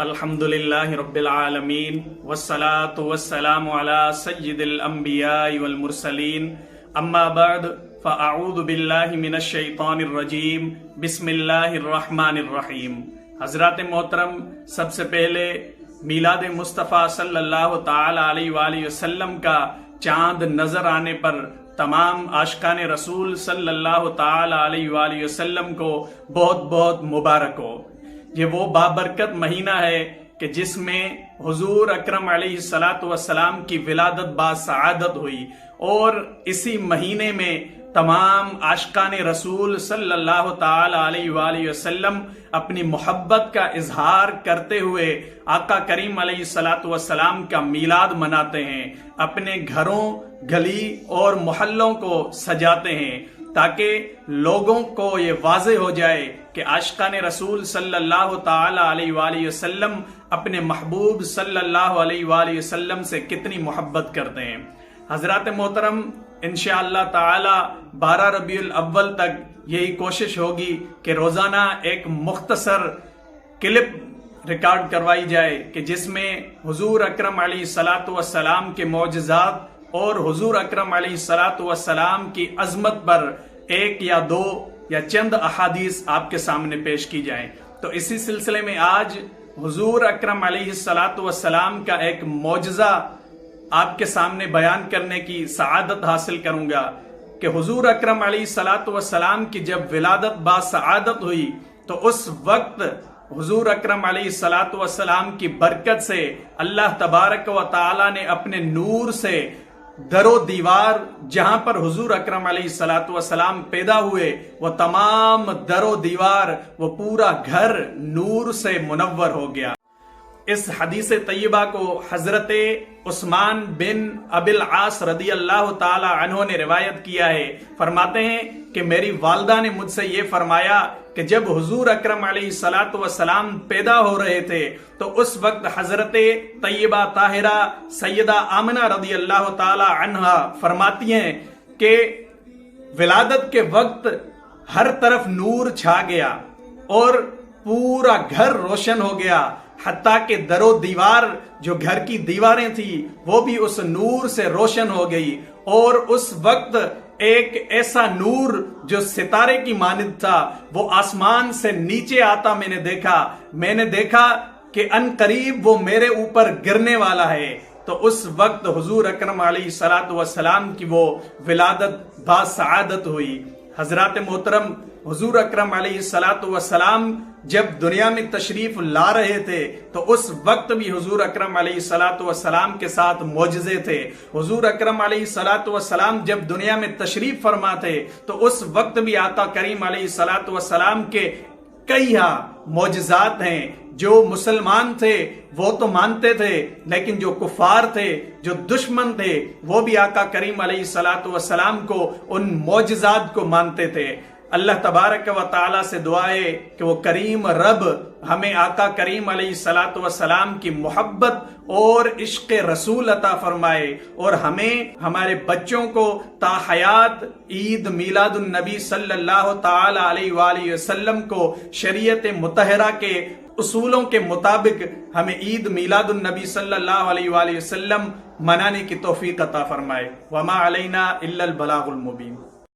الحمدللہ رب العالمین والصلاة والسلام علی سید الانبیاء والمرسلین اما بعد فاعوذ باللہ من الشیطان الرجیم بسم اللہ الرحمن الرحیم۔ حضرات محترم، سب سے پہلے میلاد مصطفیٰ صلی اللہ تعالی علیہ وآلہ وسلم کا چاند نظر آنے پر تمام عاشقان رسول صلی اللہ تعالی علیہ وآلہ وسلم کو بہت بہت مبارک ہو۔ یہ وہ بابرکت مہینہ ہے کہ جس میں حضور اکرم علیہ السلام کی ولادت باسعادت ہوئی، اور اسی مہینے میں تمام عاشقان رسول صلی اللہ تعالی علیہ وآلہ وسلم اپنی محبت کا اظہار کرتے ہوئے آقا کریم علیہ السلام کا میلاد مناتے ہیں، اپنے گھروں، گلی اور محلوں کو سجاتے ہیں تاکہ لوگوں کو یہ واضح ہو جائے کہ عاشقان رسول صلی اللہ تعالی علیہ وآلہ وسلم اپنے محبوب صلی اللہ علیہ وآلہ وسلم سے کتنی محبت کرتے ہیں۔ حضرات محترم، انشاءاللہ تعالی 12 ربیع الاول تک یہی کوشش ہوگی کہ روزانہ ایک مختصر کلپ ریکارڈ کروائی جائے کہ جس میں حضور اکرم علیہ السلام کے معجزات اور حضور اکرم علیہ السلام کی عظمت پر ایک یا دو یا چند احادیث آپ کے سامنے پیش کی جائیں۔ تو اسی سلسلے میں آج حضور اکرم علیہ السلام کا ایک معجزہ آپ کے سامنے بیان کرنے کی سعادت حاصل کروں گا کہ حضور اکرم علیہ السلام کی جب ولادت باسعادت ہوئی تو اس وقت حضور اکرم علیہ السلام کی برکت سے اللہ تبارک و تعالی نے اپنے نور سے در و دیوار، جہاں پر حضور اکرم علیہ السلام پیدا ہوئے، وہ تمام در و دیوار، وہ پورا گھر نور سے منور ہو گیا۔ اس حدیث طیبہ کو حضرت عثمان بن ابی العاص رضی اللہ تعالی عنہ نے روایت کیا ہے۔ فرماتے ہیں کہ میری والدہ نے مجھ سے یہ فرمایا کہ جب حضور اکرم علیہ السلام پیدا ہو رہے تھے تو اس وقت حضرت طیبہ طاہرہ سیدہ آمنہ رضی اللہ تعالی عنہ فرماتی ہیں کہ ولادت کے وقت ہر طرف نور چھا گیا اور پورا گھر روشن ہو گیا، حتیٰ کہ در و دیوار، جو گھر کی دیواریں تھی، وہ بھی اس نور سے روشن ہو گئی، اور اس وقت ایک ایسا نور جو ستارے کی مانند تھا وہ آسمان سے نیچے آتا میں نے دیکھا کہ ان قریب وہ میرے اوپر گرنے والا ہے۔ تو اس وقت حضور اکرم علیہ السلام کی وہ ولادت باسعادت ہوئی۔ حضرات محترم، حضور اکرم علیہ السلام جب دنیا میں تشریف لا رہے تھے تو اس وقت بھی حضور اکرم علیہ السلام کے ساتھ معجزے تھے۔ حضور اکرم علیہ السلام جب دنیا میں تشریف فرما تھے تو اس وقت بھی آقا کریم علیہ السلام کے کئی معجزات ہیں۔ جو مسلمان تھے وہ تو مانتے تھے، لیکن جو کفار تھے، جو دشمن تھے، وہ بھی آقا کریم علیہ السلام کو، ان معجزات کو مانتے تھے۔ اللہ تبارک و تعالی سے دعا ہے کہ وہ کریم رب ہمیں آقا کریم علیہ السلام کی محبت اور عشق رسول عطا فرمائے، اور ہمیں، ہمارے بچوں کو تا حیات عید میلاد النبی صلی اللہ تعالی علیہ وآلہ وسلم کو شریعت مطہرہ کے اصولوں کے مطابق ہمیں عید میلاد النبی صلی اللہ علیہ وآلہ وسلم منانے کی توفیق عطا فرمائے۔ وما علینا الا البلاغ المبین۔